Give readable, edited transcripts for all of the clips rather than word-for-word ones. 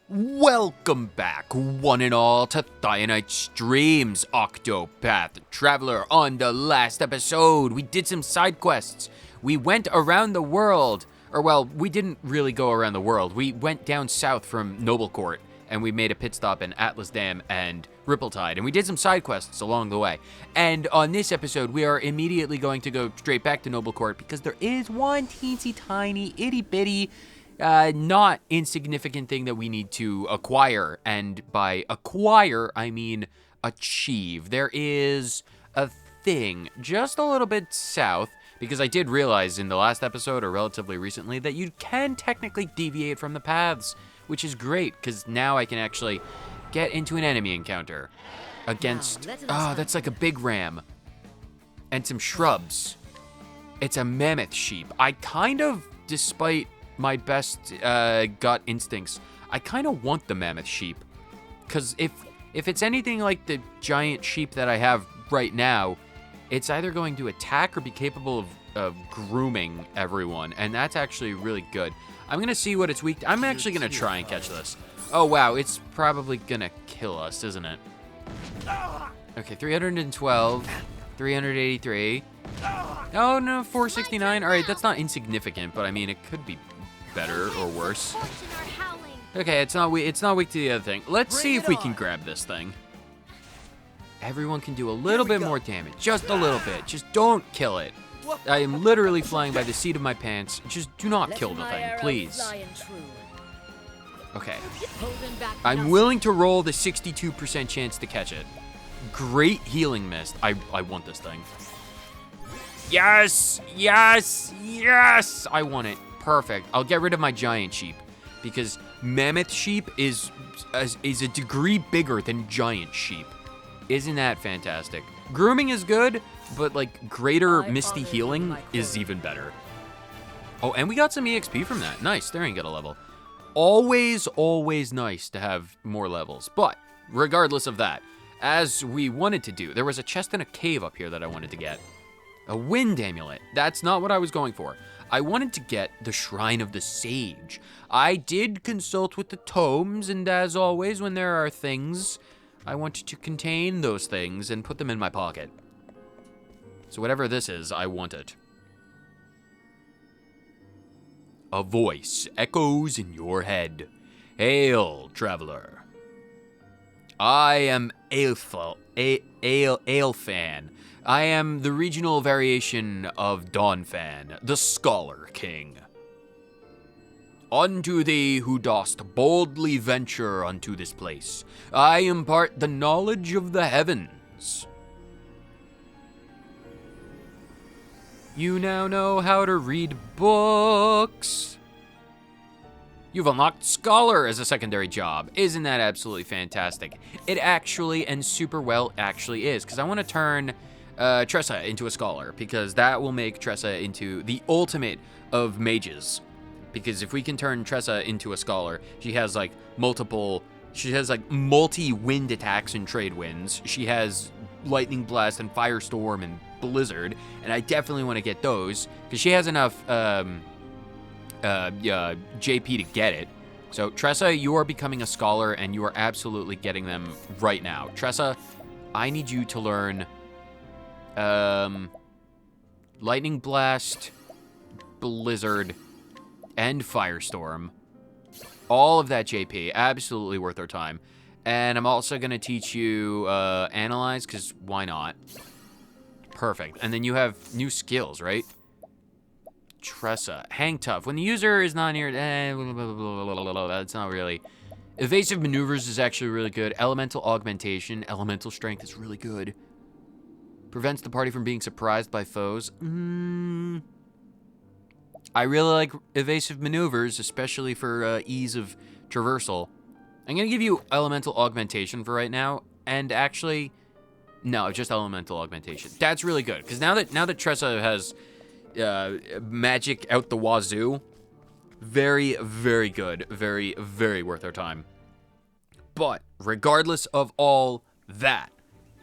Welcome back, one and all, to Thionite Streams, Octopath Traveler. On the last episode, we did some side quests. We went around the world, or well, we didn't really go around the world. We went down south from Noble Court, and we made a pit stop in Atlas Dam and Ripple-Tide, and we did some side quests along the way. And on this episode, we are immediately going to go straight back to Noble Court, because there is one teensy tiny, itty-bitty, not insignificant thing that we need to acquire, and by acquire, I mean achieve. There is a thing just a little bit south, because I did realize in the last episode, or relatively recently, that you can technically deviate from the paths, which is great, because now I can actually get into an enemy encounter against, that's like a big ram, and some shrubs. It's a mammoth sheep. I kind of, despite my best gut instincts, I kind of want the mammoth sheep, because if it's anything like the giant sheep that I have right now, it's either going to attack or be capable of grooming everyone, and that's actually really good. I'm gonna see what it's weak to. I'm actually gonna try and catch this. Oh wow, it's probably gonna kill us, isn't it? Okay, 312, 383. Oh no, 469. All right, that's not insignificant, but I mean, it could be better or worse. Okay, it's not weak to the other thing. Let's see if we can grab this thing. Everyone can do a little bit more damage, just a little bit. Just don't kill it. I am literally flying by the seat of my pants. Just do not kill the thing, please. Okay. I'm willing to roll the 62% chance to catch it. Great healing mist. I want this thing. Yes! Yes! Yes! I want it. Perfect. I'll get rid of my giant sheep, because mammoth sheep is a degree bigger than giant sheep. Isn't that fantastic? Grooming is good, but like greater misty healing is even better. Oh, and we got some EXP from that. Nice. There ain't got a level. Always nice to have more levels. But regardless of that, as we wanted to do, there was a chest in a cave up here that I wanted to get. A wind amulet. That's not what I was going for. I wanted to get the Shrine of the Sage. I did consult with the tomes, and as always, when there are things, I wanted to contain those things and put them in my pocket. So whatever this is, I want it. A voice echoes in your head. Hail, traveler. I am Aelfan. I am the regional variation of Dawnfan, the Scholar King. Unto thee who dost boldly venture unto this place, I impart the knowledge of the heavens. You now know how to read books. You've unlocked Scholar as a secondary job. Isn't that absolutely fantastic? It actually, and super well, actually is, because I want to turn Tressa into a Scholar, because that will make Tressa into the ultimate of mages. Because if we can turn Tressa into a Scholar, she has like multi-wind attacks and trade winds. She has Lightning Blast and Firestorm and Blizzard, and I definitely want to get those, because she has enough JP to get it. So Tressa, you are becoming a Scholar, and you are absolutely getting them right now. Tressa, I need you to learn Lightning Blast, Blizzard, and Firestorm. All of that JP, absolutely worth our time. And I'm also going to teach you Analyze, because why not? Perfect. And then you have new skills, right? Tressa. Hang Tough. When the user is not near... that's not really... Evasive Maneuvers is actually really good. Elemental Augmentation. Elemental Strength is really good. Prevents the party from being surprised by foes. I really like Evasive Maneuvers, especially for ease of traversal. I'm going to give you Elemental Augmentation for right now, and actually, no, just Elemental Augmentation. That's really good, because now that Tressa has magic out the wazoo, very, very good, very, very worth our time. But regardless of all that,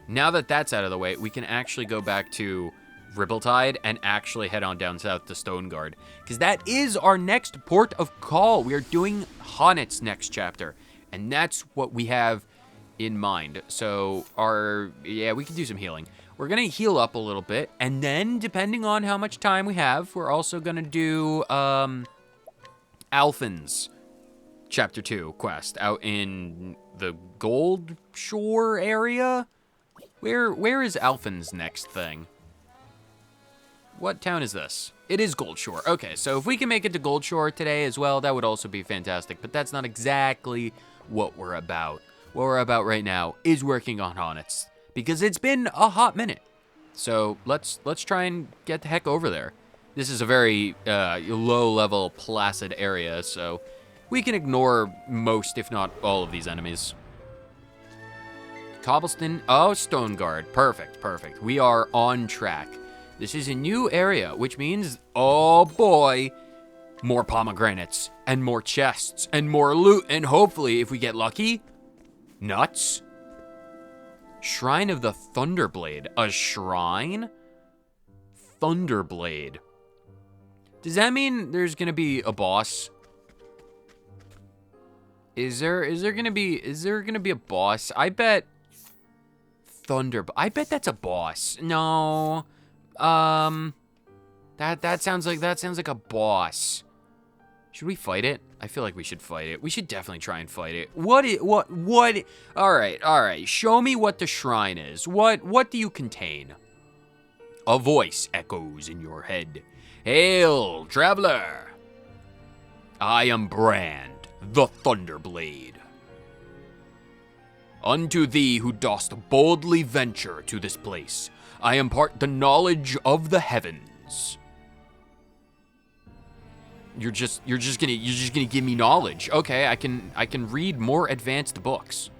now that that's out of the way, we can actually go back to Ripple-Tide and actually head on down south to Stoneguard, because that is our next port of call. We are doing Honet's next chapter, And that's what we have in mind. So we can do some healing. We're gonna heal up a little bit, and then depending on how much time we have, we're also gonna do Alphen's Chapter 2 quest out in the Gold Shore area. Where is Alphen's next thing? What town is this? It is Gold Shore. Okay, so if we can make it to Gold Shore today as well, that would also be fantastic. But that's not exactly what we're about. What we're about right now is working on Honets, because it's been a hot minute. So let's try and get the heck over there. This is a very low-level, placid area, so we can ignore most, if not all, of these enemies. Cobblestone. Oh, Stone Guard. Perfect. We are on track. This is a new area, which means, oh boy, more pomegranates, and more chests, and more loot, and hopefully, if we get lucky, nuts. Shrine of the Thunderblade. A shrine? Thunderblade. Does that mean there's gonna be a boss? Is there gonna be a boss? I bet I bet that's a boss. No. That sounds like a boss. Should we fight it? I feel like we should fight it. We should definitely try and fight it. What? All right. Show me what the shrine is. What do you contain? A voice echoes in your head. Hail, traveler. I am Brand, the Thunderblade. Unto thee who dost boldly venture to this place, I impart the knowledge of the heavens. You're just gonna give me knowledge. Okay, I can read more advanced books.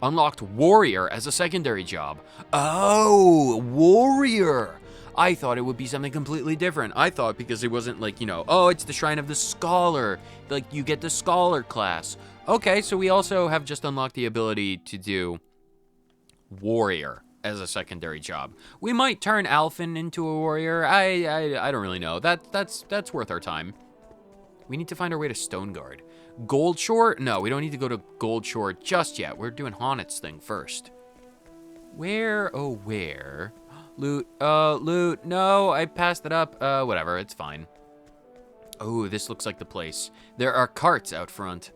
Unlocked warrior as a secondary job. Oh, warrior. I thought it would be something completely different. I thought because it wasn't like, oh, it's the Shrine of the Scholar. Like, you get the Scholar class. Okay, so we also have just unlocked the ability to do warrior as a secondary job. We might turn Alphen into a warrior. I don't really know. That's worth our time. We need to find our way to Stoneguard. Gold Shore? No, we don't need to go to Gold Shore just yet. We're doing Honet's thing first. Where? Loot. Loot. No, I passed it up. Whatever, it's fine. Oh, this looks like the place. There are carts out front.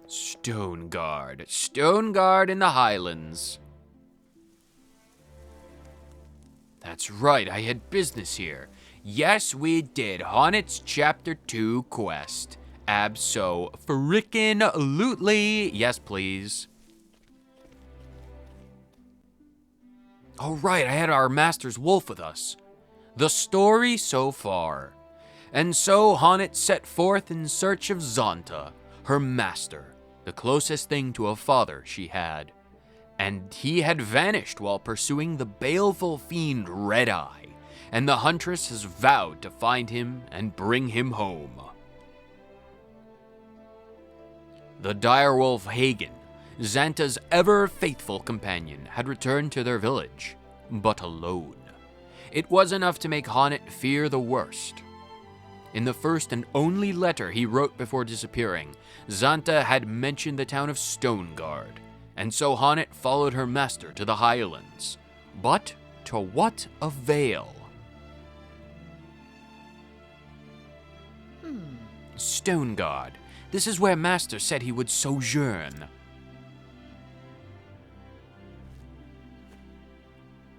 Stoneguard. Stoneguard in the Highlands. That's right, I had business here. Yes, we did. Honet's Chapter 2 quest. Abso-frickin-lutely. Yes, please. Oh, right, I had our master's wolf with us. The story so far. And so Honet set forth in search of Zonta, her master, the closest thing to a father she had. And he had vanished while pursuing the baleful fiend Red Eye, and the huntress has vowed to find him and bring him home. The direwolf Hagen, Xanta's ever-faithful companion, had returned to their village, but alone. It was enough to make Honet fear the worst. In the first and only letter he wrote before disappearing, Xanta had mentioned the town of Stoneguard, and so Honet followed her master to the Highlands. But to what avail? Stoneguard. This is where master said he would sojourn.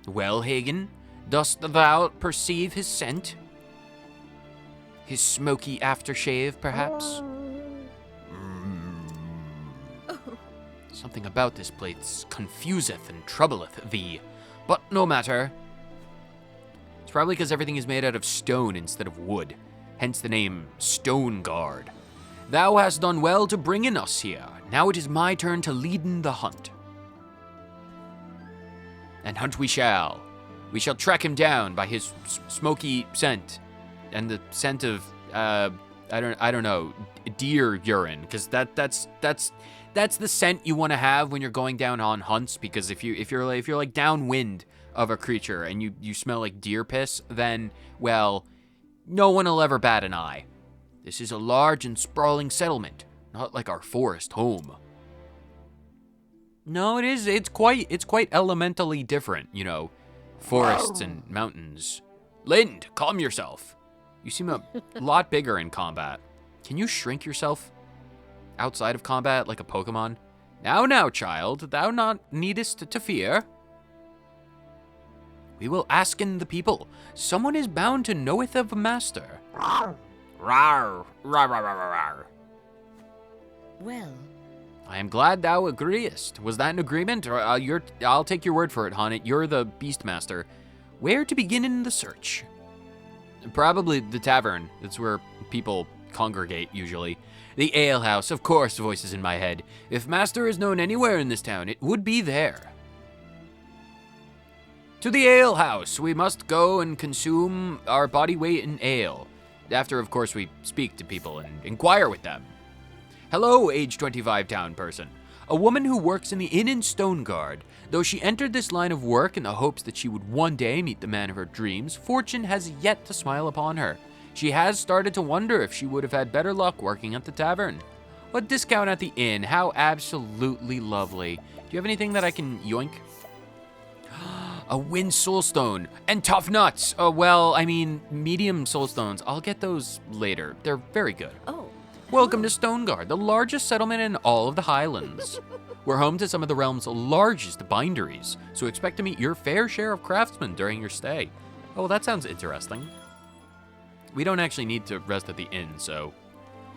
Well, Hagen, dost thou perceive his scent? His smoky aftershave, perhaps? Something about this place confuseth and troubleth thee, but no matter. It's probably because everything is made out of stone instead of wood, hence the name Stoneguard. Thou hast done well to bring in us here. Now it is my turn to lead in the hunt. And hunt we shall. We shall track him down by his smoky scent, and the scent of I don't know, deer urine, because that's the scent you want to have when you're going down on hunts. Because if you're like downwind of a creature and you smell like deer piss, then well, no one will ever bat an eye. This is a large and sprawling settlement, not like our forest home. No, it is. It's quite elementally different, you know. Forests and mountains. Lind, calm yourself. You seem a lot bigger in combat. Can you shrink yourself outside of combat like a Pokemon? Now, child, thou not needest to fear. We will ask in the people. Someone is bound to knoweth of a master. Rawr, rawr, rawr, rawr, rawr. Well, I am glad thou agreest. Was that an agreement? Or I'll take your word for it, Honnet. You're the Beastmaster. Where to begin in the search? Probably the tavern. That's where people congregate, usually. The alehouse, of course, voices in my head. If master is known anywhere in this town, it would be there. To the alehouse, we must go and consume our body weight in ale. After, of course, we speak to people and inquire with them. Hello, age 25 town person. A woman who works in the inn in Stoneguard. Though she entered this line of work in the hopes that she would one day meet the man of her dreams, fortune has yet to smile upon her. She has started to wonder if she would have had better luck working at the tavern. A discount at the inn, how absolutely lovely. Do you have anything that I can yoink? A wind soulstone and tough nuts. Oh, well, I mean, medium soulstones. I'll get those later. They're very good. oh. Welcome to Stoneguard, the largest settlement in all of the Highlands. We're home to some of the realm's largest binderies, so expect to meet your fair share of craftsmen during your stay. Oh, well, that sounds interesting. We don't actually need to rest at the inn, so...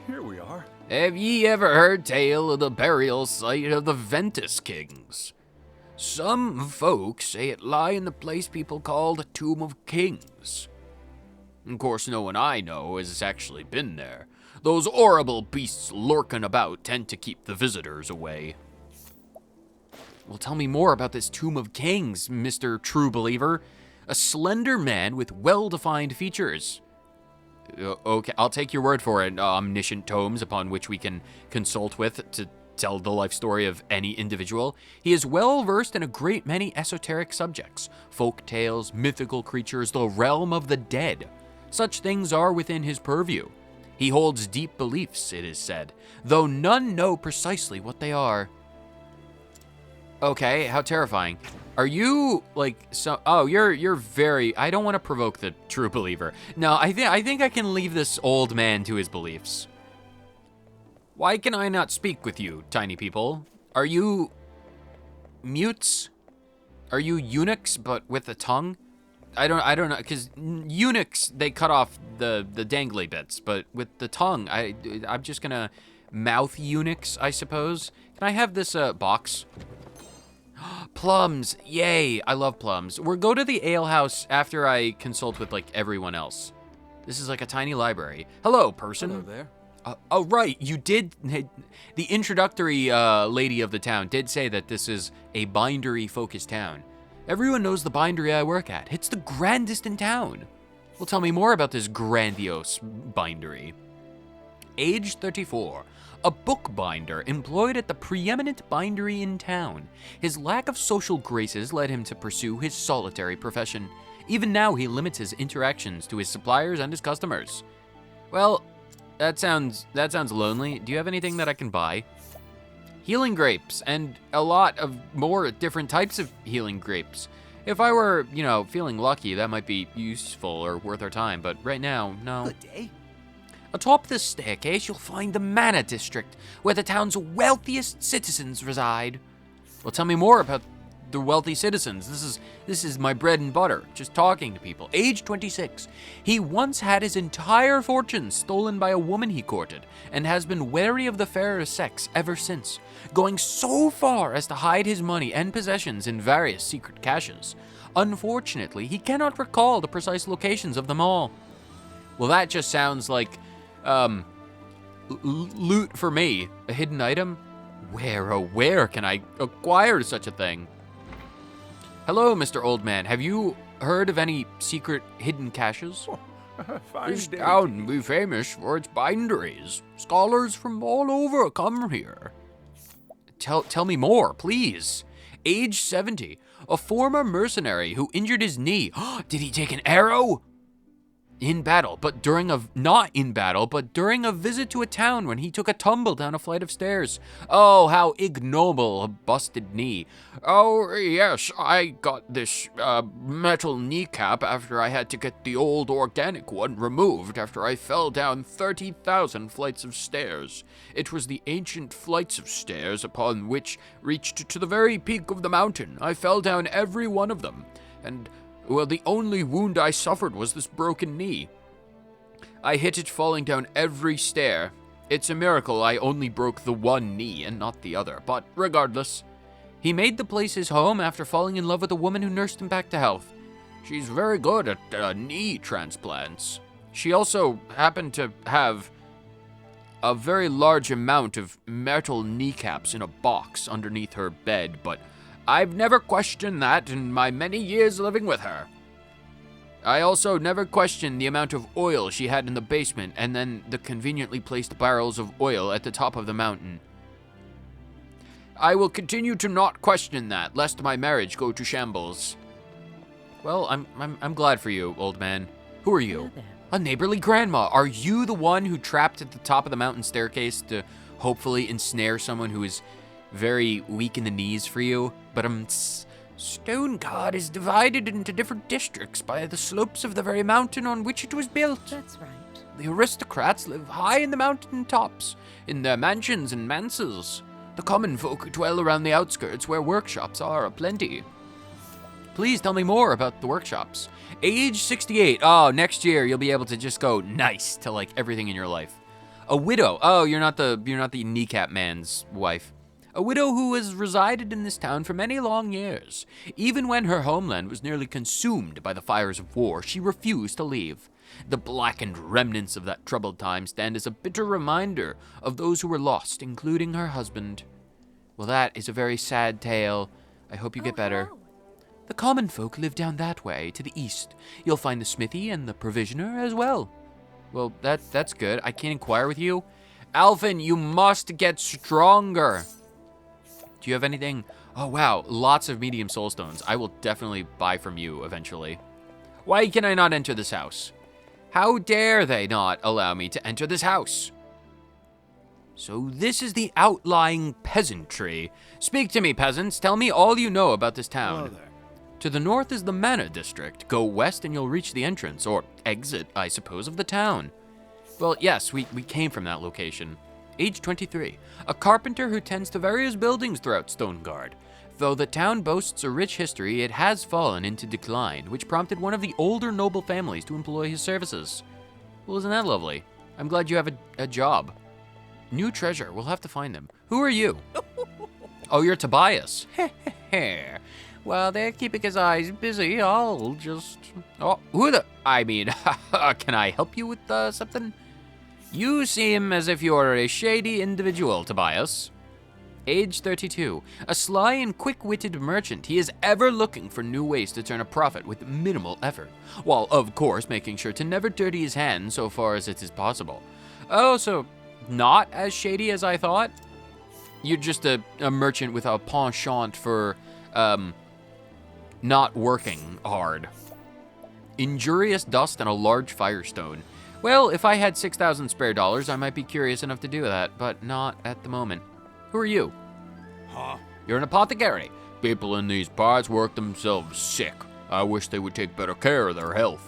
Here we are. Have ye ever heard tale of the burial site of the Ventus Kings? Some folks say it lie in the place people call the Tomb of Kings. Of course, no one I know has actually been there. Those horrible beasts lurking about tend to keep the visitors away. Well, tell me more about this Tomb of Kings, Mr. True Believer. A slender man with well-defined features. Okay, I'll take your word for it. Omniscient tomes upon which we can consult with to tell the life story of any individual. He is well versed in a great many esoteric subjects. Folk tales, mythical creatures, the realm of the dead. Such things are within his purview. He holds deep beliefs, it is said, though none know precisely what they are. Okay, how terrifying. Are you, like, so... Oh, you're very... I don't want to provoke the true believer. No, I think I can leave this old man to his beliefs. Why can I not speak with you, tiny people? Are you... mutes? Are you eunuchs, but with a tongue? I don't know, because eunuchs, they cut off the dangly bits, but with the tongue, I'm just gonna mouth eunuchs, I suppose. Can I have this box? Plums, yay, I love plums. We'll go to the alehouse after I consult with, like, everyone else. This is like a tiny library. Hello, person. Hello there. Oh, right, you did, the introductory lady of the town did say that this is a bindery-focused town. Everyone knows the bindery I work at. It's the grandest in town. Well, tell me more about this grandiose bindery. Age 34, a bookbinder employed at the preeminent bindery in town. His lack of social graces led him to pursue his solitary profession. Even now, he limits his interactions to his suppliers and his customers. Well, that sounds lonely. Do you have anything that I can buy? Healing grapes, and a lot of more different types of healing grapes. If I were, you know, feeling lucky, that might be useful or worth our time, but right now, no. Good day. Atop this staircase, you'll find the Manor District, where the town's wealthiest citizens reside. Well, tell me more about the wealthy citizens. This is my bread and butter, just talking to people. Age 26. He once had his entire fortune stolen by a woman he courted, and has been wary of the fairer sex ever since, going so far as to hide his money and possessions in various secret caches. Unfortunately, he cannot recall the precise locations of them all. Well, that just sounds like, loot for me. A hidden item? Where, oh where can I acquire such a thing? Hello, Mr. Old Man. Have you heard of any secret hidden caches? Fine This day. town be famous for its binderies. Scholars from all over come here. Tell me more, please. Age 70, a former mercenary who injured his knee. Did he take an arrow? In battle, but not in battle, but during a visit to a town when he took a tumble down a flight of stairs. Oh, how ignoble, a busted knee. Oh, yes, I got this metal kneecap after I had to get the old organic one removed after I fell down 30,000 flights of stairs. It was the ancient flights of stairs upon which reached to the very peak of the mountain. I fell down every one of them, and well, the only wound I suffered was this broken knee. I hit it falling down every stair. It's a miracle I only broke the one knee and not the other, but regardless. He made the place his home after falling in love with a woman who nursed him back to health. She's very good at knee transplants. She also happened to have a very large amount of metal kneecaps in a box underneath her bed, but I've never questioned that in my many years living with her. I also never questioned the amount of oil she had in the basement and then the conveniently placed barrels of oil at the top of the mountain. I will continue to not question that, lest my marriage go to shambles. Well, I'm glad for you, old man. Who are you? Hello there. A neighborly grandma. Are you the one who trapped at the top of the mountain staircase to hopefully ensnare someone who is very weak in the knees for you? But Stonecard is divided into different districts by the slopes of the very mountain on which it was built. That's right. The aristocrats live high in the mountain tops, in their mansions and manses. The common folk dwell around the outskirts where workshops are aplenty. Please tell me more about the workshops. Age 68. Oh, next year you'll be able to just go nice to like everything in your life. A widow. Oh, you're not the kneecap man's wife. A widow who has resided in this town for many long years. Even when her homeland was nearly consumed by the fires of war, she refused to leave. The blackened remnants of that troubled time stand as a bitter reminder of those who were lost, including her husband. Well, that is a very sad tale. I hope you get better. Hello. The common folk live down that way, to the east. You'll find the smithy and the provisioner as well. Well, that's good. I can't inquire with you. Alvin, you must get stronger. Do you have anything? Oh, wow. Lots of medium soul stones. I will definitely buy from you eventually. Why can I not enter this house? How dare they not allow me to enter this house? So this is the outlying peasantry. Speak to me, peasants. Tell me all you know about this town. Hello there. To the north is the Manor District. Go west and you'll reach the entrance, or exit, I suppose, of the town. Well, yes, we came from that location. Age 23, a carpenter who tends to various buildings throughout Stonegard. Though the town boasts a rich history, it has fallen into decline, which prompted one of the older noble families to employ his services. Well, isn't that lovely? I'm glad you have a job. New treasure, we'll have to find them. Who are you? Oh, you're Tobias. Well, they're keeping his eyes busy. I'll just... Oh, can I help you with something? You seem as if you're a shady individual, Tobias. Age 32, a sly and quick-witted merchant. He is ever looking for new ways to turn a profit with minimal effort, while, of course, making sure to never dirty his hands so far as it is possible. Oh, so not as shady as I thought? You're just a merchant with a penchant for, not working hard. Injurious dust and a large firestone. Well, if I had 6,000 spare dollars, I might be curious enough to do that, but not at the moment. Who are you? Huh? You're an apothecary. People in these parts work themselves sick. I wish they would take better care of their health.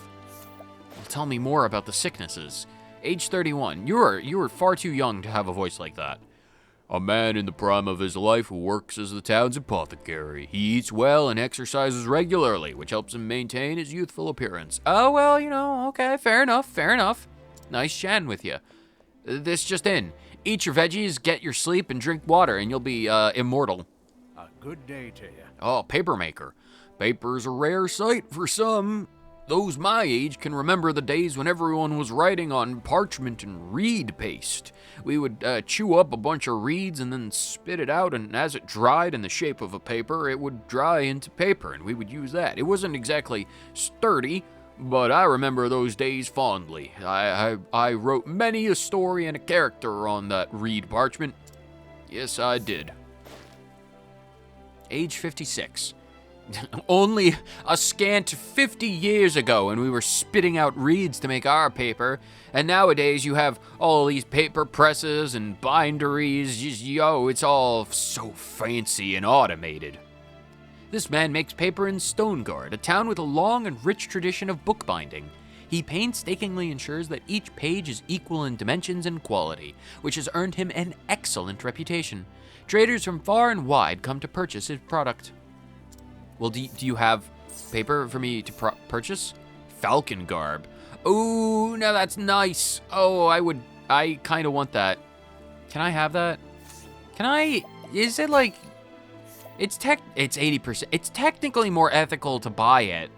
Well, tell me more about the sicknesses. Age 31. You are far too young to have a voice like that. A man in the prime of his life who works as the town's apothecary. He eats well and exercises regularly, which helps him maintain his youthful appearance. Oh, well, okay, fair enough. Nice chatting with you. This just in. Eat your veggies, get your sleep, and drink water, and you'll be, immortal. A good day to you. Oh, papermaker. Paper's a rare sight for some. Those my age can remember the days when everyone was writing on parchment and reed paste. We would chew up a bunch of reeds and then spit it out, and as it dried in the shape of a paper, it would dry into paper, and we would use that. It wasn't exactly sturdy, but I remember those days fondly. I wrote many a story and a character on that reed parchment. Yes, I did. Age 56. Only a scant 50 years ago when we were spitting out reeds to make our paper, and nowadays you have all these paper presses and binderies. It's all so fancy and automated. This man makes paper in Stonegard, a town with a long and rich tradition of bookbinding. He painstakingly ensures that each page is equal in dimensions and quality, which has earned him an excellent reputation. Traders from far and wide come to purchase his product. Well, do you have paper for me to purchase? Falcon garb. Oh, now that's nice. Oh, I kind of want that. Can I have that? Is it like, it's 80%. It's technically more ethical to buy it.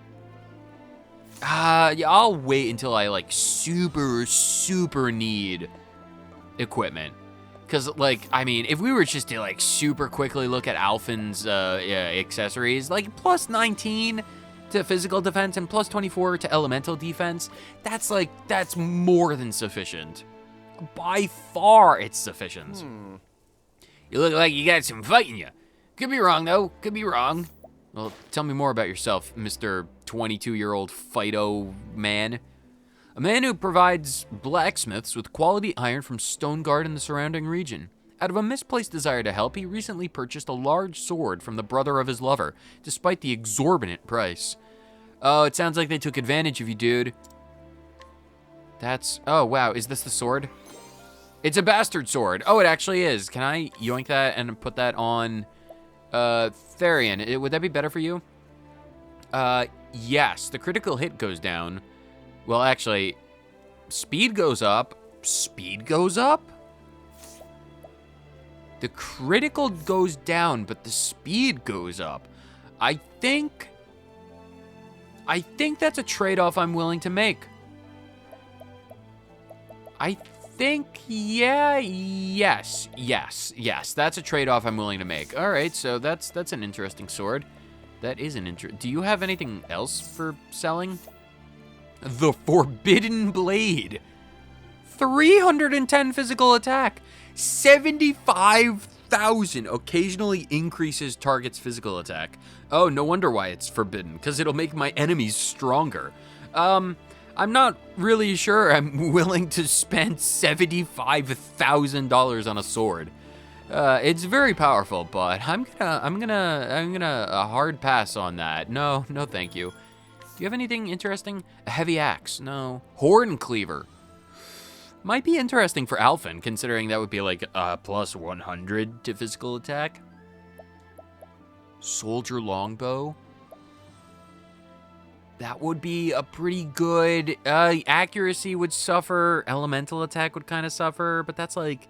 Yeah, I'll wait until I like super need equipment. Cause like, I mean, if we were just to like super quickly look at Alphen's accessories, like plus 19 to physical defense and plus 24 to elemental defense, that's more than sufficient. By far, it's sufficient. You look like you got some fight in you. Could be wrong though, could be wrong. Well, tell me more about yourself, Mr. 22-year-old Fido man. A man who provides blacksmiths with quality iron from Stonegard and the surrounding region. Out of a misplaced desire to help, he recently purchased a large sword from the brother of his lover, despite the exorbitant price. Oh, it sounds like they took advantage of you, dude. Oh wow, is this the sword? It's a bastard sword. Oh, it actually is. Can I yoink that and put that on Therian? Would that be better for you? Yes, the critical hit goes down. Well, actually, speed goes up. Speed goes up? The critical goes down, but the speed goes up. I think that's a trade-off I'm willing to make. I think, yes, that's a trade-off I'm willing to make. All right, so that's an interesting sword. That is an do you have anything else for selling? The Forbidden Blade. 310 physical attack. 75,000 occasionally increases target's physical attack. Oh, no wonder why it's forbidden, because it'll make my enemies stronger. I'm not really sure I'm willing to spend $75,000 on a sword. It's very powerful, but I'm gonna hard pass on that. No, thank you. Do you have anything interesting? A heavy axe? No. Horn cleaver. Might be interesting for Alphen, considering that would be like plus 100 to physical attack. Soldier longbow. That would be a pretty good. Accuracy would suffer. Elemental attack would kind of suffer, but that's like.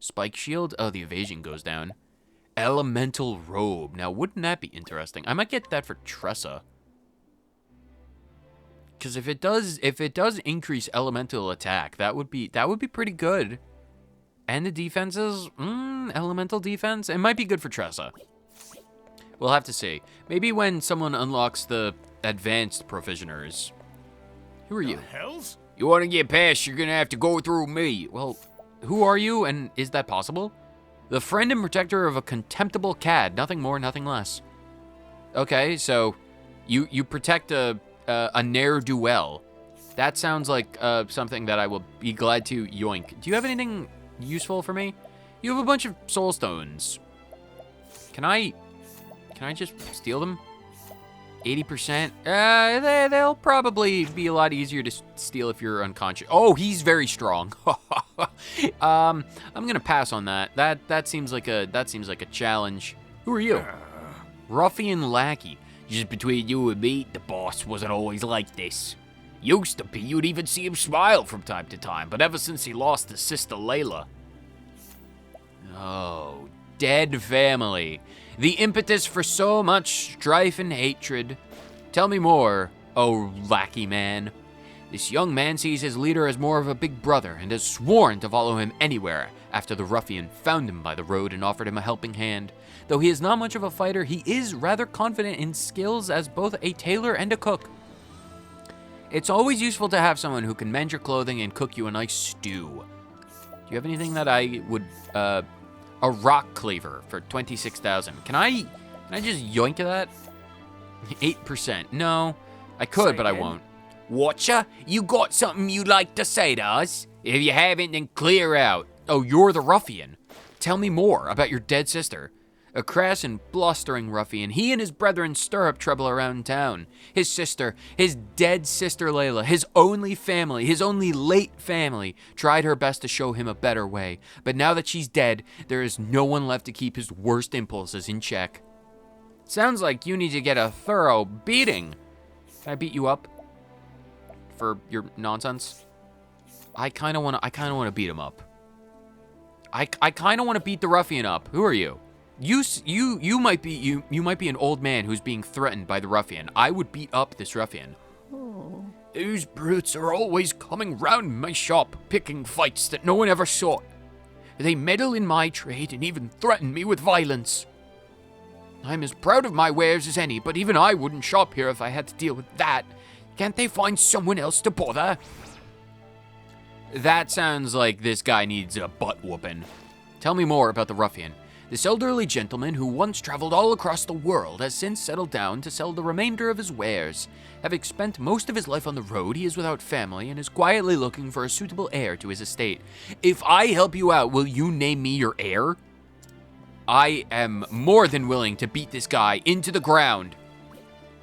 Spike shield. Oh, the evasion goes down. Elemental robe. Now, wouldn't that be interesting? I might get that for Tressa. Because if it does increase elemental attack, that would be pretty good. And the defenses, elemental defense, it might be good for Tressa. We'll have to see. Maybe when someone unlocks the advanced provisioners. Who are you? Hells? You want to get past, you're gonna have to go through me. Well, who are you, and is that possible? The friend and protector of a contemptible cad, nothing more, nothing less. Okay, so you protect a ne'er-do-well. That sounds like something that I will be glad to yoink. Do you have anything useful for me? You have a bunch of soul stones. Can I just steal them? 80%? They'll probably be a lot easier to steal if you're unconscious. Oh, he's very strong. I'm gonna pass on that. That seems like a challenge. Who are you? Ruffian lackey. Just between you and me, the boss wasn't always like this. Used to be, you'd even see him smile from time to time, but ever since he lost his sister Layla. Oh, dead family. The impetus for so much strife and hatred. Tell me more, oh lackey man. This young man sees his leader as more of a big brother and has sworn to follow him anywhere after the ruffian found him by the road and offered him a helping hand. Though he is not much of a fighter, he is rather confident in skills as both a tailor and a cook. It's always useful to have someone who can mend your clothing and cook you a nice stew. Do you have anything that I would A rock cleaver for 26,000. Can I just yoink that? 8%. No, I could, but I won't. Watcha, you got something you'd like to say to us? If you haven't, then clear out. Oh, you're the ruffian. Tell me more about your dead sister. A crass and blustering ruffian, he and his brethren stir up trouble around town. His sister, his dead sister Layla, his only family, his only late family, tried her best to show him a better way. But now that she's dead, there is no one left to keep his worst impulses in check. Sounds like you need to get a thorough beating. Can I beat you up for your nonsense? I kind of want to beat him up. I kind of want to beat the ruffian up. Who are you? You might be an old man who's being threatened by the ruffian. I would beat up this ruffian. Oh. Those brutes are always coming round my shop, picking fights that no one ever saw. They meddle in my trade and even threaten me with violence. I'm as proud of my wares as any, but even I wouldn't shop here if I had to deal with that. Can't they find someone else to bother? That sounds like this guy needs a butt whooping. Tell me more about the ruffian. This elderly gentleman who once traveled all across the world has since settled down to sell the remainder of his wares. Having spent most of his life on the road, he is without family and is quietly looking for a suitable heir to his estate. If I help you out, will you name me your heir? I am more than willing to beat this guy into the ground.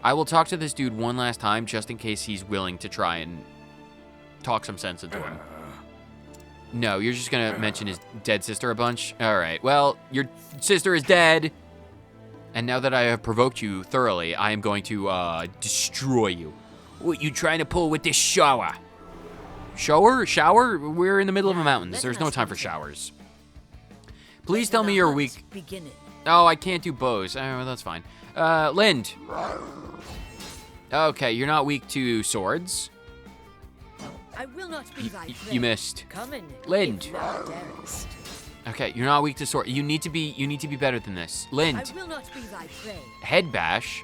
I will talk to this dude one last time just in case he's willing to try and talk some sense into him. No, you're just gonna mention his dead sister a bunch? Alright, well, your sister is dead. And now that I have provoked you thoroughly, I am going to, destroy you. What you trying to pull with this shower? Shower? We're in the middle of the mountains. There's no time for showers. Please tell me you're weak. Oh, I can't do bows. Oh, well, that's fine. Lind. Okay, you're not weak to swords. I will not be thy prey. You missed. Come in, Lind. if thou darest. Okay, you're not weak to sword. You need to be better than this. Lind. I will not be thy prey. Head bash.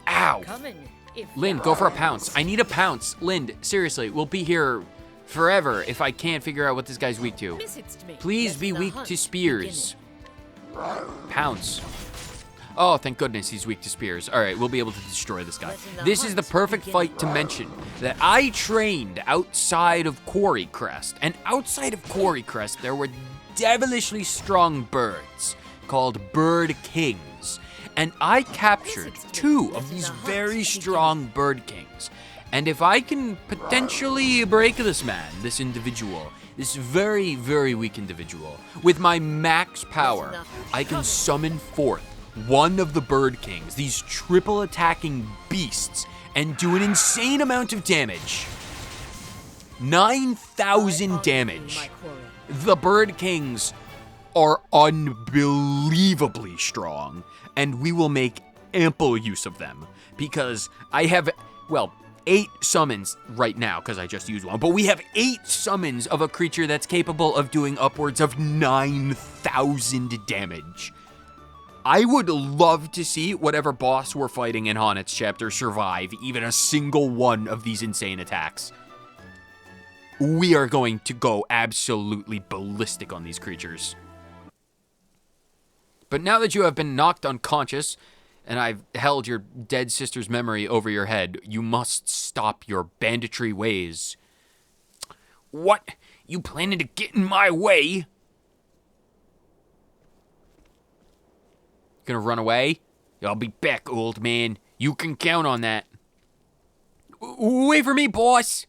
Ow. Come in, if Lind, thou go for a darest. pounce. I need a pounce. Lind, seriously, we'll be here forever if I can't figure out what this guy's weak to. Visit'st me. Please Let be the weak hunt to spears. Pounce. Oh, thank goodness he's weak to spears. All right, we'll be able to destroy this guy. This is the perfect fight to mention that I trained outside of Quarry Crest. And outside of Quarry Crest, there were devilishly strong birds called Birdkings. And I captured 2 of these very strong Birdkings. And if I can potentially break this man, this individual, this very, very weak individual, with my max power, I can summon forth one of the Birdkings, these triple attacking beasts, and do an insane amount of damage. 9,000 damage. My quarry. The Birdkings are unbelievably strong, and we will make ample use of them, because I have, well, 8 summons right now, because I just used one, but we have 8 summons of a creature that's capable of doing upwards of 9,000 damage. I would love to see whatever boss we're fighting in Honnet's chapter survive even a single one of these insane attacks. We are going to go absolutely ballistic on these creatures. But now that you have been knocked unconscious, and I've held your dead sister's memory over your head, you must stop your banditry ways. What? You planning to get in my way? Gonna run away? I'll be back, old man. You can count on that. Wait for me, boss!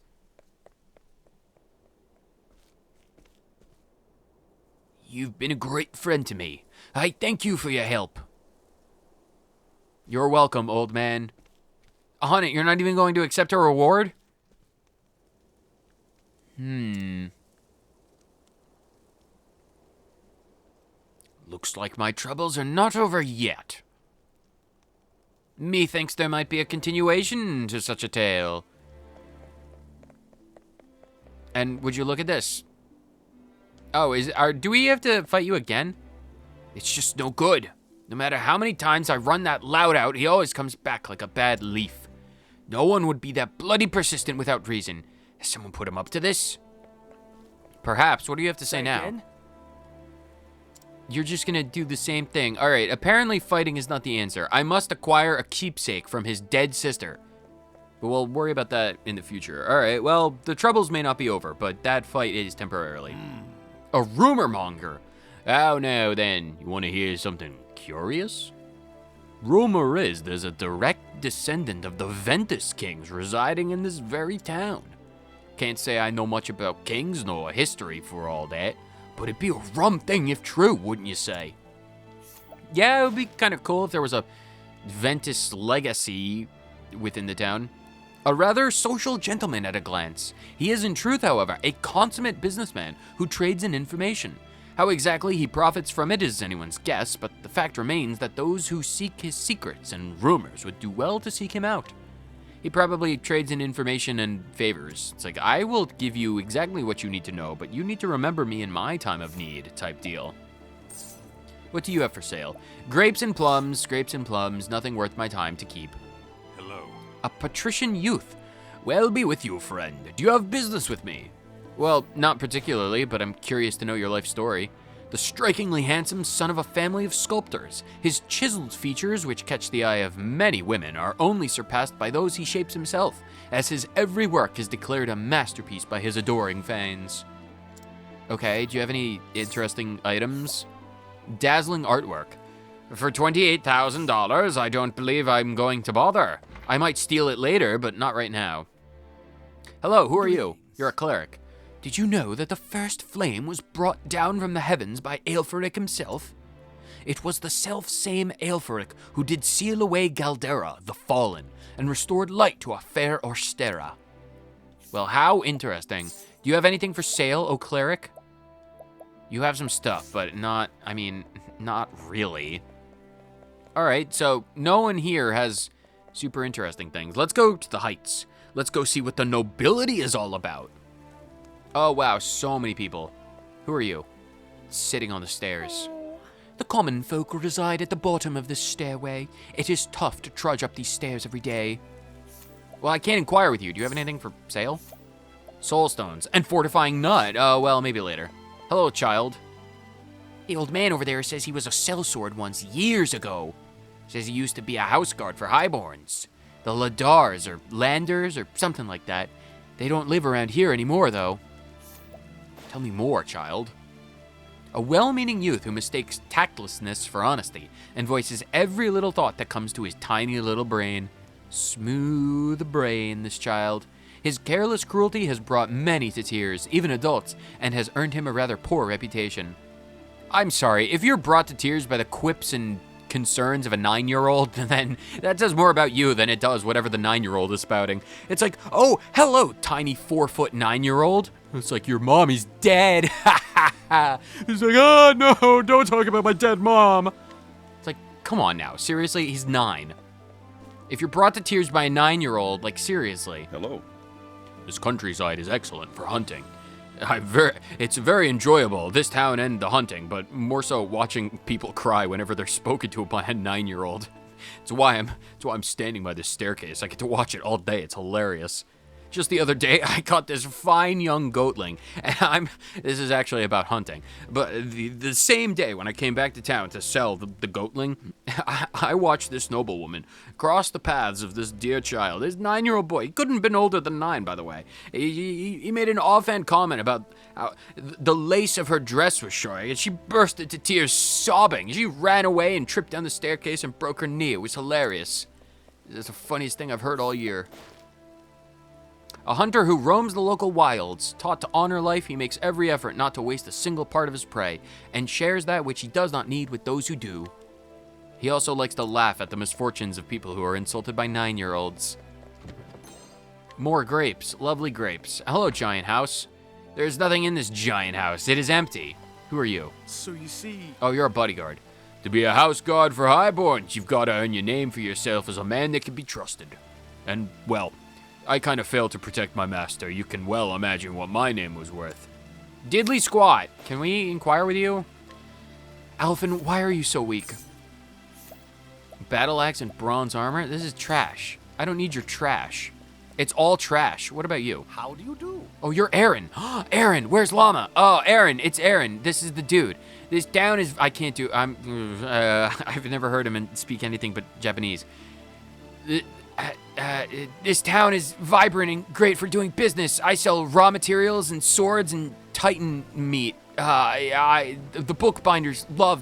You've been a great friend to me. I thank you for your help. You're welcome, old man. Honey, you're not even going to accept a reward? Looks like my troubles are not over yet. Methinks there might be a continuation to such a tale. And would you look at this? Oh, do we have to fight you again? It's just no good. No matter how many times I run that loud out, he always comes back like a bad leaf. No one would be that bloody persistent without reason. Has someone put him up to this? Perhaps. What do you have to say now? Again? You're just gonna do the same thing. All right, apparently fighting is not the answer. I must acquire a keepsake from his dead sister. But we'll worry about that in the future. All right, well, the troubles may not be over, but that fight is temporarily. A rumor monger. Oh, now then, you want to hear something curious? Rumor is there's a direct descendant of the Ventus kings residing in this very town. Can't say I know much about kings nor history for all that, but it'd be a rum thing if true, wouldn't you say? Yeah, it would be kind of cool if there was a Ventus legacy within the town. A rather social gentleman at a glance. He is in truth, however, a consummate businessman who trades in information. How exactly he profits from it is anyone's guess, but the fact remains that those who seek his secrets and rumors would do well to seek him out. He probably trades in information and favors. It's like, I will give you exactly what you need to know, but you need to remember me in my time of need type deal. What do you have for sale? Grapes and plums, nothing worth my time to keep. Hello. A patrician youth. Well, be with you, friend. Do you have business with me? Well, not particularly, but I'm curious to know your life story. The strikingly handsome son of a family of sculptors. His chiseled features, which catch the eye of many women, are only surpassed by those he shapes himself, as his every work is declared a masterpiece by his adoring fans. Okay, do you have any interesting items? Dazzling artwork. For $28,000, I don't believe I'm going to bother. I might steal it later, but not right now. Hello, who are you? You're a cleric. Did you know that the first flame was brought down from the heavens by Aelfric himself? It was the self-same Aelfric who did seal away Galdera, the Fallen, and restored light to a fair Orstera. Well, how interesting. Do you have anything for sale, O cleric? You have some stuff, but not really. Alright, so no one here has super interesting things. Let's go to the heights. Let's go see what the nobility is all about. Oh wow, so many people. Who are you? Sitting on the stairs. The common folk reside at the bottom of this stairway. It is tough to trudge up these stairs every day. Well, I can't inquire with you. Do you have anything for sale? Soulstones and fortifying nut. Oh, well, maybe later. Hello, child. The old man over there says he was a sellsword once, years ago. Says he used to be a house guard for highborns. The Ladars or Landers or something like that. They don't live around here anymore, though. Tell me more, child. A well-meaning youth who mistakes tactlessness for honesty and voices every little thought that comes to his tiny little brain. Smooth brain, this child. His careless cruelty has brought many to tears, even adults, and has earned him a rather poor reputation. I'm sorry, if you're brought to tears by the quips and concerns of a 9-year-old, then that says more about you than it does whatever the 9-year-old is spouting. It's like, oh, hello, tiny 4-foot 9-year-old. It's like, your mommy's dead. He's like, oh, no, don't talk about my dead mom. It's like, come on now, seriously, he's 9. If you're brought to tears by a 9-year-old, like, seriously. Hello. This countryside is excellent for hunting. It's very enjoyable, this town and the hunting, but more so watching people cry whenever they're spoken to by a 9-year-old. It's why I'm standing by this staircase. I get to watch it all day. It's hilarious. Just the other day, I caught this fine young goatling, and this is actually about hunting, but the same day when I came back to town to sell the goatling, I watched this noblewoman cross the paths of this dear child, this 9-year-old boy. He couldn't have been older than 9, by the way. He made an offhand comment about how the lace of her dress was showing, and she burst into tears sobbing. She ran away and tripped down the staircase and broke her knee. It was hilarious. It's the funniest thing I've heard all year. A hunter who roams the local wilds, taught to honor life, he makes every effort not to waste a single part of his prey, and shares that which he does not need with those who do. He also likes to laugh at the misfortunes of people who are insulted by 9-year-olds. More grapes, lovely grapes. Hello, giant house. There's nothing in this giant house. It is empty. Who are you? So you see... Oh, you're a bodyguard. To be a house guard for highborns, you've got to earn your name for yourself as a man that can be trusted. And, well, I kind of failed to protect my master. You can well imagine what my name was worth. Diddly squat, can we inquire with you? Alphen, why are you so weak? Battle axe and bronze armor? This is trash. I don't need your trash. It's all trash. What about you? How do you do? Oh, you're Aaron. Aaron, where's Llama? Oh, Aaron, it's Aaron. This is the dude. This town is... I can't do... I've never heard him speak anything but Japanese. This town is vibrant and great for doing business. I sell raw materials and swords and Titan meat. The bookbinders love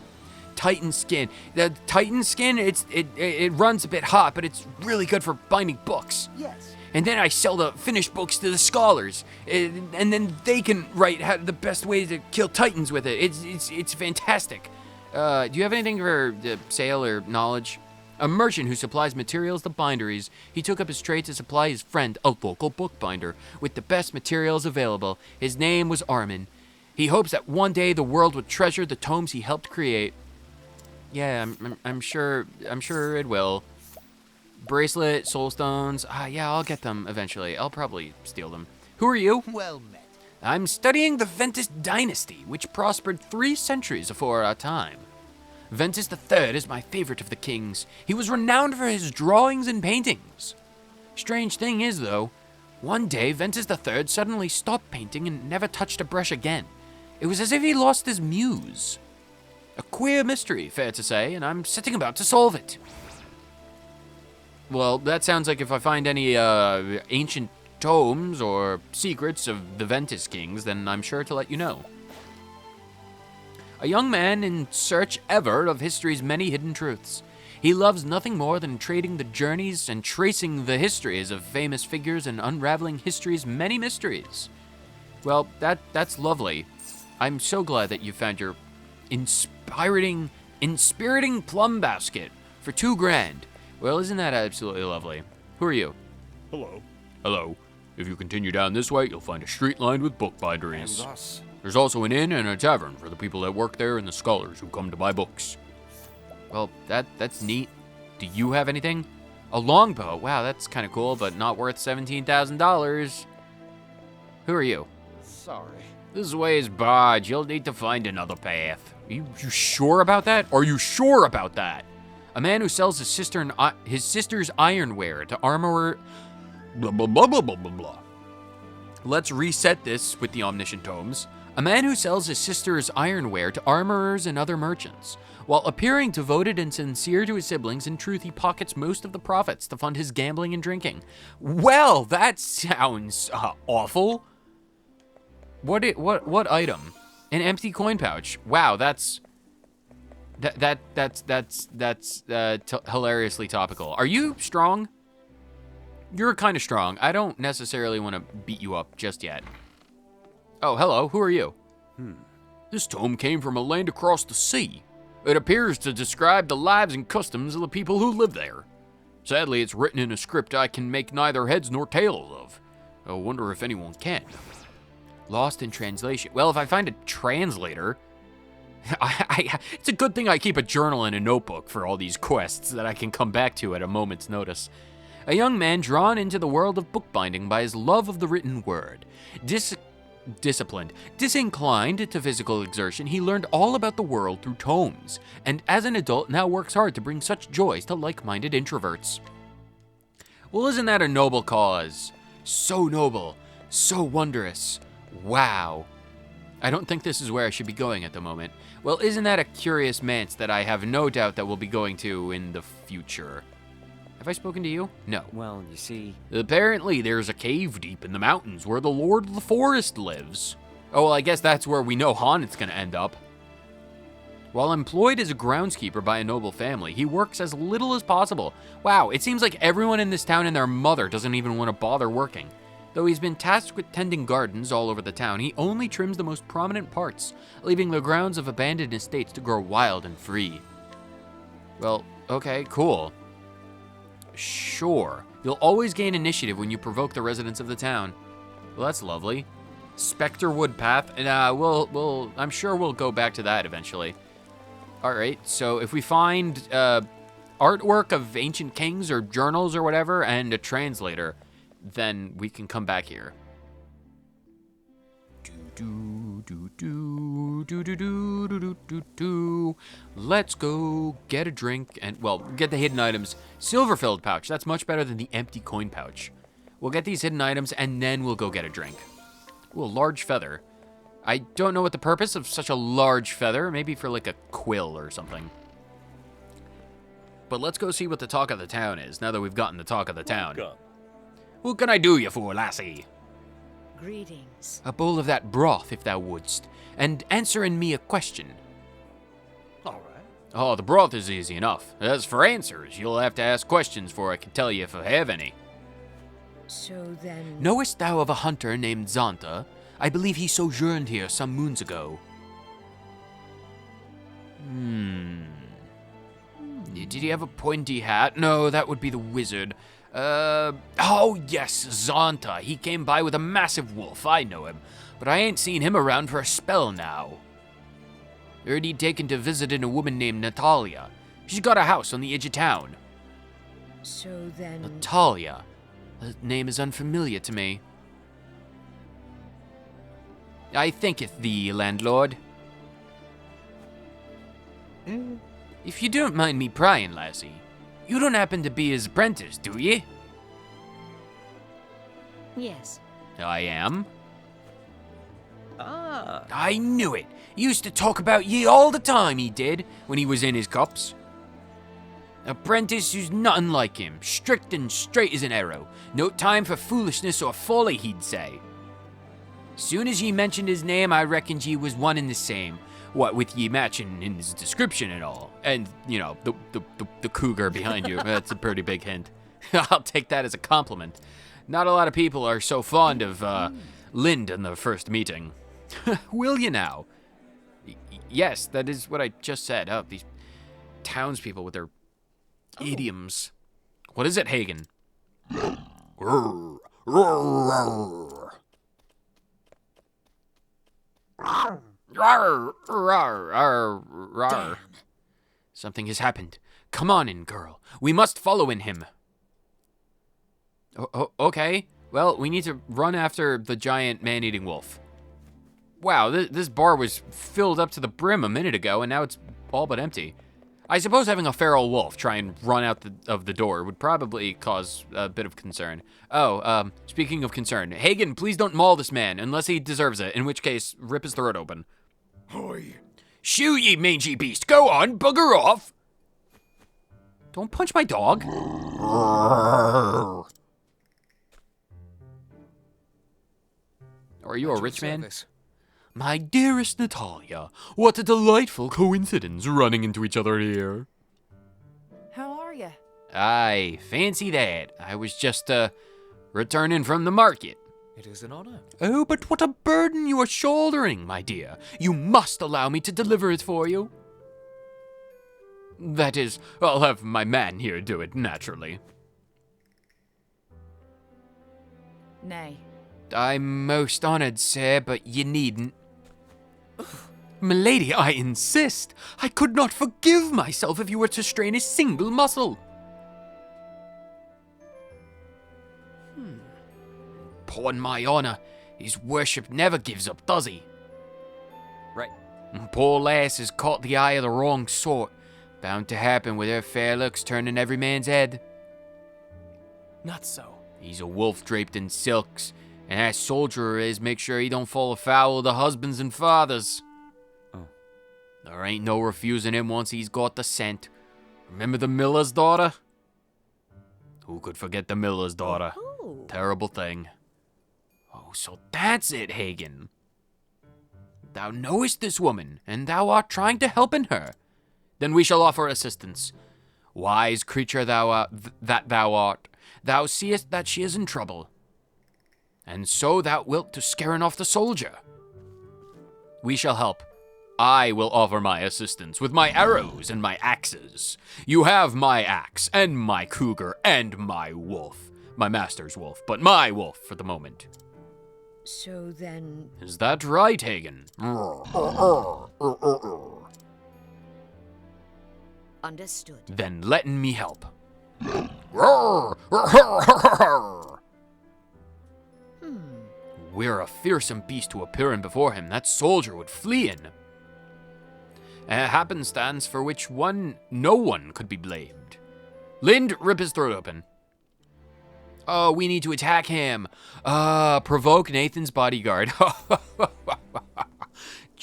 Titan skin. The Titan skin, it runs a bit hot, but it's really good for binding books. Yes. And then I sell the finished books to the scholars, and then they can write the best way to kill Titans with it. It's fantastic. Do you have anything for sale or knowledge? A merchant who supplies materials to binderies. He took up his trade to supply his friend, a local bookbinder, with the best materials available. His name was Armin. He hopes that one day the world would treasure the tomes he helped create. Yeah, I'm sure it will. Bracelet, soul stones. Yeah, I'll get them eventually. I'll probably steal them. Who are you? Well met. I'm studying the Ventus dynasty, which prospered 3 centuries before our time. Ventus III is my favorite of the kings. He was renowned for his drawings and paintings. Strange thing is, though, one day Ventus III suddenly stopped painting and never touched a brush again. It was as if he lost his muse. A queer mystery, fair to say, and I'm setting about to solve it. Well, that sounds like if I find any ancient tomes or secrets of the Ventus kings, then I'm sure to let you know. A young man in search ever of history's many hidden truths. He loves nothing more than trading the journeys and tracing the histories of famous figures and unraveling history's many mysteries. Well, that's lovely. I'm so glad that you found your inspiriting plum basket for $2,000. Well, isn't that absolutely lovely? Who are you? Hello. Hello. If you continue down this way, you'll find a street lined with bookbinderies. And thus, There's also an inn and a tavern for the people that work there and the scholars who come to buy books. Well, that's neat. Do you have anything? A longbow. Wow, that's kind of cool, but not worth $17,000. Who are you? sorry. This way is barred. You'll need to find another path. You sure about that? Are you sure about that? A man who sells his sister's ironware to armorer... Blah, blah, blah, blah, blah, blah, blah. Let's reset this with the omniscient tomes. A man who sells his sister's ironware to armorers and other merchants. While appearing devoted and sincere to his siblings, in truth, he pockets most of the profits to fund his gambling and drinking. Well, that sounds awful. What item? An empty coin pouch. Wow, that's hilariously topical. Are you strong? You're kind of strong. I don't necessarily want to beat you up just yet. Oh, hello. Who are you? This tome came from a land across the sea. It appears to describe the lives and customs of the people who live there. Sadly, it's written in a script I can make neither heads nor tails of. I wonder if anyone can. Lost in translation. Well, if I find a translator... it's a good thing I keep a journal and a notebook for all these quests that I can come back to at a moment's notice. A young man drawn into the world of bookbinding by his love of the written word. Disciplined, disinclined to physical exertion, he learned all about the world through tomes, and as an adult now works hard to bring such joys to like-minded introverts. Well, isn't that a noble cause? So noble, so wondrous. Wow. I don't think this is where I should be going at the moment. Well, isn't that a curious manse that I have no doubt that we'll be going to in the future? Have I spoken to you? No. Well, you see... Apparently, there's a cave deep in the mountains where the Lord of the Forest lives. Oh, well, I guess that's where we know Honnet's gonna end up. While employed as a groundskeeper by a noble family, he works as little as possible. Wow, it seems like everyone in this town and their mother doesn't even want to bother working. Though he's been tasked with tending gardens all over the town, he only trims the most prominent parts, leaving the grounds of abandoned estates to grow wild and free. Well, okay, cool. Sure. You'll always gain initiative when you provoke the residents of the town. Well, that's lovely. Spectre Wood Path, and I'm sure we'll go back to that eventually. All right, so if we find artwork of ancient kings or journals or whatever, and a translator, then we can come back here. Let's go get a drink and, well, get the hidden items. Silver-filled pouch, that's much better than the empty coin pouch. We'll get these hidden items and then we'll go get a drink. Ooh, a large feather. I don't know what the purpose of such a large feather. Maybe for like a quill or something. But let's go see what the talk of the town is, now that we've gotten the talk of the town. What can I do you for, lassie? Greetings. A bowl of that broth, if thou wouldst, and answering me a question. All right. Oh, the broth is easy enough. As for answers, you'll have to ask questions before I can tell you if I have any. So then... Knowest thou of a hunter named Zonta? I believe he sojourned here some moons ago. Did he have a pointy hat? No, that would be the wizard. Oh yes, Zonta. He came by with a massive wolf. I know him. But I ain't seen him around for a spell now. Heard he'd taken to visiting a woman named Natalia. She's got a house on the edge of town. So then... Natalia. The name is unfamiliar to me. I thanketh thee, landlord. If you don't mind me prying, lassie, you don't happen to be his apprentice, do ye? Yes. I am. Ah. I knew it. He used to talk about ye all the time, he did, when he was in his cups. Apprentice who's nothing like him, strict and straight as an arrow. No time for foolishness or folly, he'd say. Soon as ye mentioned his name, I reckoned ye was one and the same. What with ye matching in his description and all. And, you know, the cougar behind you. That's a pretty big hint. I'll take that as a compliment. Not a lot of people are so fond of, Lind in the first meeting. Will you now? Yes, that is what I just said. Oh, these townspeople with their idioms. What is it, Hagen? Rawr, rawr, rawr, rawr. Something has happened. Come on in, girl. We must follow in him. Okay. Well, we need to run after the giant man-eating wolf. Wow, this bar was filled up to the brim a minute ago, and now it's all but empty. I suppose having a feral wolf try and run out of the door would probably cause a bit of concern. Oh, speaking of concern, Hagen, please don't maul this man unless he deserves it, in which case, rip his throat open. Hoy. Shoo, ye mangy beast! Go on, bugger off! Don't punch my dog. Are you a rich man? My dearest Natalia, what a delightful coincidence running into each other here. How are you? Aye, fancy that. I was just, returning from the market. It is an honor. Oh, but what a burden you are shouldering, my dear. You must allow me to deliver it for you. That is, I'll have my man here do it, naturally. Nay. I'm most honored, sir, but you needn't. Milady, I insist. I could not forgive myself if you were to strain a single muscle. Upon my honor, his worship never gives up, does he? Right. Poor lass has caught the eye of the wrong sort. Bound to happen with her fair looks turning every man's head. Not so. He's a wolf draped in silks, and that soldier is make sure he don't fall afoul of the husbands and fathers. Oh. There ain't no refusing him once he's got the scent. Remember the miller's daughter? Who could forget the miller's daughter? Oh. Terrible thing. Oh, so that's it, Hagen. Thou knowest this woman, and thou art trying to help in her. Then we shall offer assistance. Wise creature that thou art, thou seest that she is in trouble. And so thou wilt to scaring off the soldier. We shall help. I will offer my assistance with my arrows and my axes. You have my axe, and my cougar, and my wolf. My master's wolf, but my wolf for the moment. So then... Is that right, Hagen? Understood. Then letting me help. We're a fearsome beast to appearing before him. That soldier would flee in. A happenstance for which no one could be blamed. Lind, rip his throat open. Oh, we need to attack him. Provoke Nathan's bodyguard.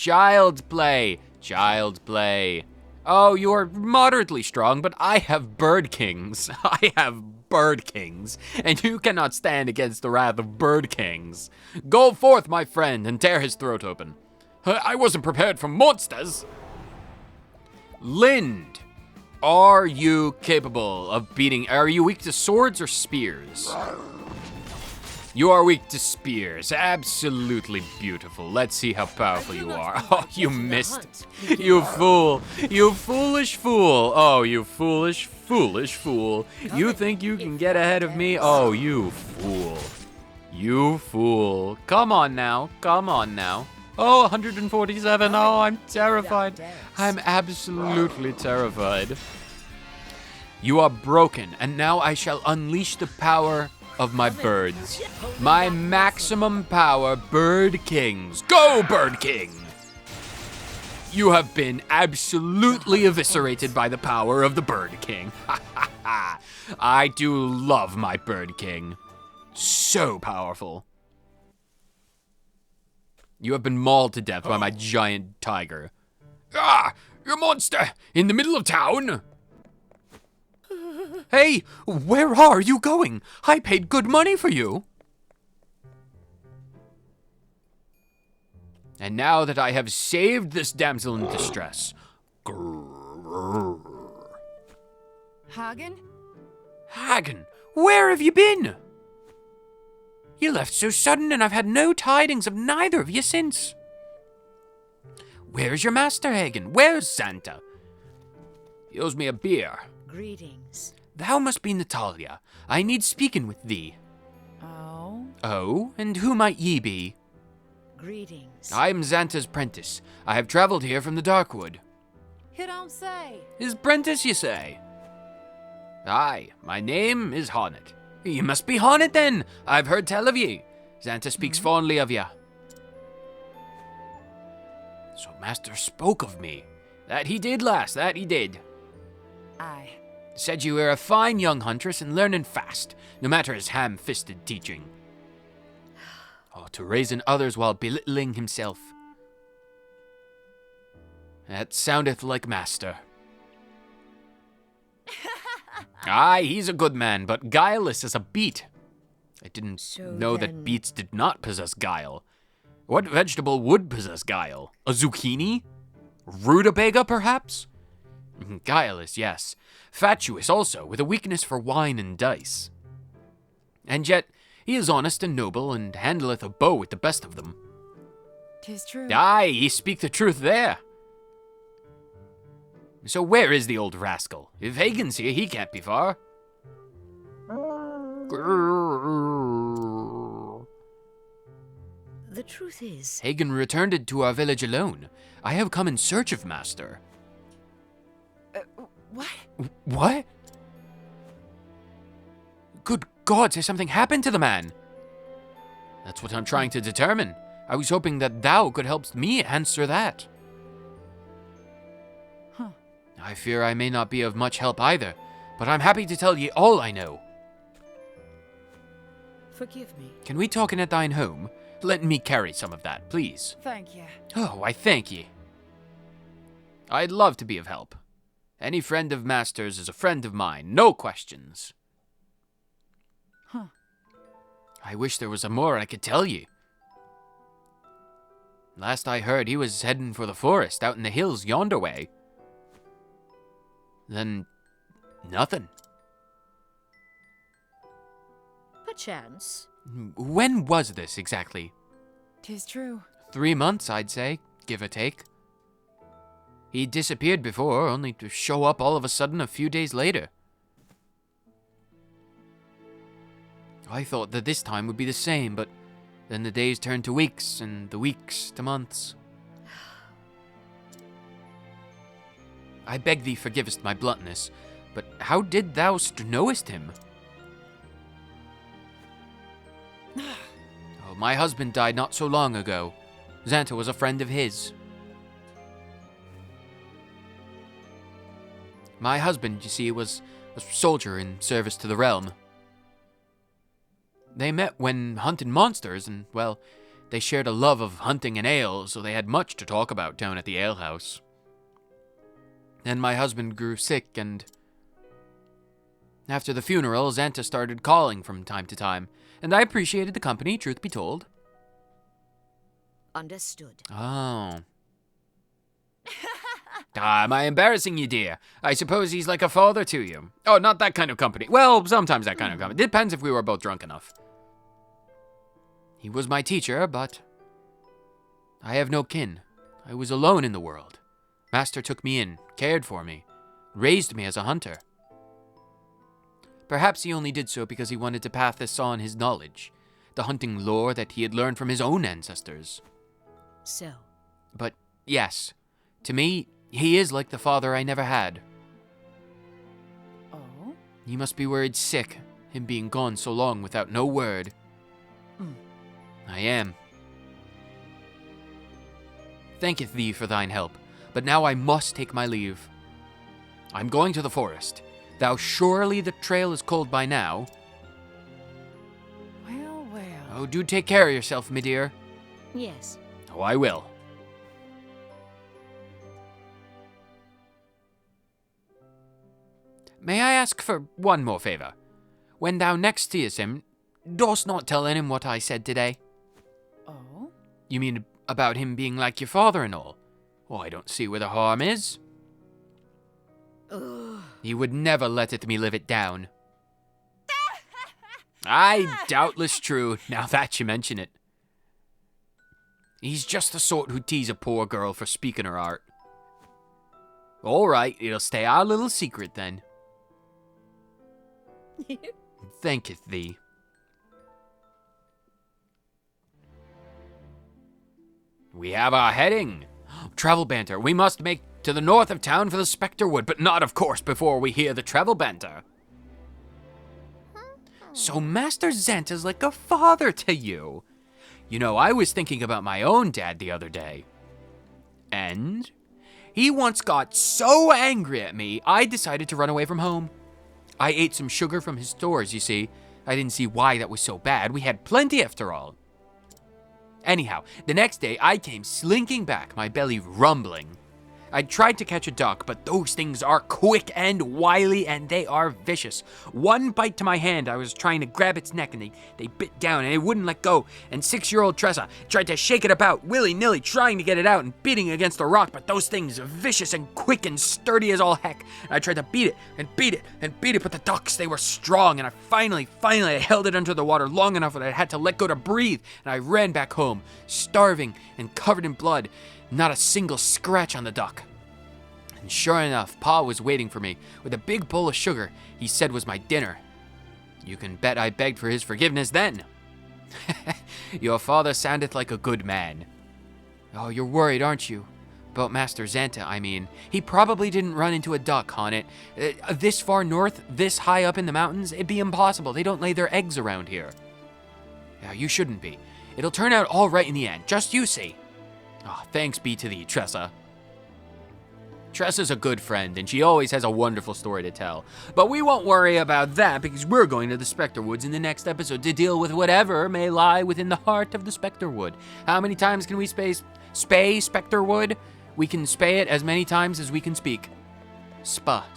Child play. Child play. Oh, you are moderately strong, but I have Birdkings. I have Birdkings, and you cannot stand against the wrath of Birdkings. Go forth, my friend, and tear his throat open. I wasn't prepared for monsters. Lind, are you capable of beating... Are you weak to swords or spears? You are weak to spears. Absolutely beautiful. Let's see how powerful you are. Oh, you missed. You fool. You foolish fool. Oh, you foolish, foolish fool. You think you can get ahead of me? Oh, you fool. You fool. Come on now. Come on now. Oh, 147. Oh, I'm terrified. I'm absolutely terrified. You are broken, and now I shall unleash the power of my birds. My maximum power, Birdkings. Go, Birdking! You have been absolutely eviscerated by the power of the Birdking. I do love my Birdking. So powerful. You have been mauled to death by my giant tiger. Ah, you monster! In the middle of town! Hey, where are you going? I paid good money for you. And now that I have saved this damsel in distress... Hagen? Hagen, where have you been? You left so sudden, and I've had no tidings of neither of you since. Where's your master, Hagen? Where's Santa? He owes me a beer. Greetings. Thou must be Natalia. I need speaking with thee. Oh? Oh, and who might ye be? Greetings. I am Xanta's prentice. I have traveled here from the Darkwood. You don't say. His prentice, you say? Aye, my name is Hornet. You must be Hornet then. I've heard tell of ye. Xanta speaks fondly of ye. So master spoke of me. That he did, lass, that he did. Aye. Said you were a fine young huntress and learning fast, no matter his ham-fisted teaching. Oh, to raising others while belittling himself. That soundeth like master. Aye, he's a good man, but guileless as a beet. I didn't know that beets did not possess guile. What vegetable would possess guile? A zucchini? Rutabaga, perhaps? Guileless, yes. Fatuous also, with a weakness for wine and dice. And yet, he is honest and noble, and handleth a bow with the best of them. 'Tis true. Aye, ye speak the truth there. So where is the old rascal? If Hagen's here, he can't be far. The truth is... Hagen returned to our village alone. I have come in search of master. What? What? Good gods, has something happened to the man? That's what I'm trying to determine. I was hoping that thou could help me answer that. Huh. I fear I may not be of much help either, but I'm happy to tell ye all I know. Forgive me. Can we talk in at thine home? Let me carry some of that, please. Thank you. Oh, I thank ye. I'd love to be of help. Any friend of master's is a friend of mine, no questions. Huh. I wish there was more I could tell you. Last I heard, he was heading for the forest out in the hills yonder way. Then, nothing. Perchance. When was this exactly? 'Tis true. 3 months, I'd say, give or take. He disappeared before, only to show up all of a sudden a few days later. I thought that this time would be the same, but then the days turned to weeks, and the weeks to months. I beg thee forgivest my bluntness, but how did thou knowest him? Oh, my husband died not so long ago. Xanta was a friend of his. My husband, you see, was a soldier in service to the realm. They met when hunting monsters, and, well, They shared a love of hunting and ale, so they had much to talk about down at the alehouse. Then my husband grew sick, and after the funeral, Xanta started calling from time to time, and I appreciated the company, truth be told. Understood. Oh. Am I embarrassing you, dear? I suppose he's like a father to you. Oh, not that kind of company. Well, sometimes that kind of company. Depends if we were both drunk enough. He was my teacher, but I have no kin. I was alone in the world. Master took me in, cared for me, raised me as a hunter. Perhaps he only did so because he wanted to pass this on his knowledge, the hunting lore that he had learned from his own ancestors. So, But yes, to me, he is like the father I never had. oh? He must be worried sick, him being gone so long without no word. I am. Thanketh thee for thine help, but now I must take my leave. I'm going to the forest. Thou surely the trail is cold by now. Well, well. Oh, do take care of yourself, me dear. Yes. Oh, I will. May I ask for one more favor? When thou next seest him, dost not tell him what I said today? Oh? You mean about him being like your father and all? Oh, I don't see where the harm is. Ugh. He would never letteth me live it down. Aye, doubtless true, now that you mention it. He's just the sort who'd tease a poor girl for speaking her art. All right, it'll stay our little secret then. Thanketh thee. We have our heading. Travel banter. We must make to the north of town for the Spectre Wood, but not, of course, before we hear the travel banter. So Master Xanta's like a father to you. You know, I was thinking about my own dad the other day. And he once got so angry at me, I decided to run away from home. I ate some sugar from his stores, you see. I didn't see why that was so bad. We had plenty after all. Anyhow, the next day I came slinking back, my belly rumbling. I tried to catch a duck, but those things are quick and wily, and they are vicious. One bite to my hand, I was trying to grab its neck, and they bit down, and it wouldn't let go. And 6-year-old Tressa tried to shake it about, willy-nilly, trying to get it out and beating against a rock, but those things are vicious and quick and sturdy as all heck. And I tried to beat it, and beat it, and beat it, but the ducks, they were strong, and I finally held it under the water long enough that I had to let go to breathe, and I ran back home, starving and covered in blood. Not a single scratch on the duck. And sure enough, Pa was waiting for me with a big bowl of sugar he said was my dinner. You can bet I begged for his forgiveness then. Your father soundeth like a good man. Oh, you're worried, aren't you? About Master Xanta, I mean. He probably didn't run into a duck on it. This far north, this high up in the mountains, it'd be impossible. They don't lay their eggs around here. Yeah, you shouldn't be. It'll turn out all right in the end, just you see. Oh, thanks be to thee, Tressa. Tressa's a good friend, and she always has a wonderful story to tell. But we won't worry about that, because we're going to the Spectre Woods in the next episode to deal with whatever may lie within the heart of the Spectre Wood. How many times can we spay Spectre Wood? We can spay it as many times as we can speak. Spectre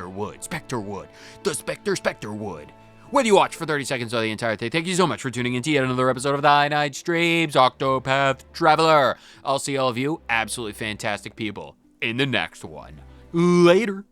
Wood, Spectre Wood, the Spectre Wood. Whether you watch for 30 seconds or the entire thing, thank you so much for tuning in to yet another episode of the Night Streams, Octopath Traveler. I'll see all of you absolutely fantastic people in the next one. Later.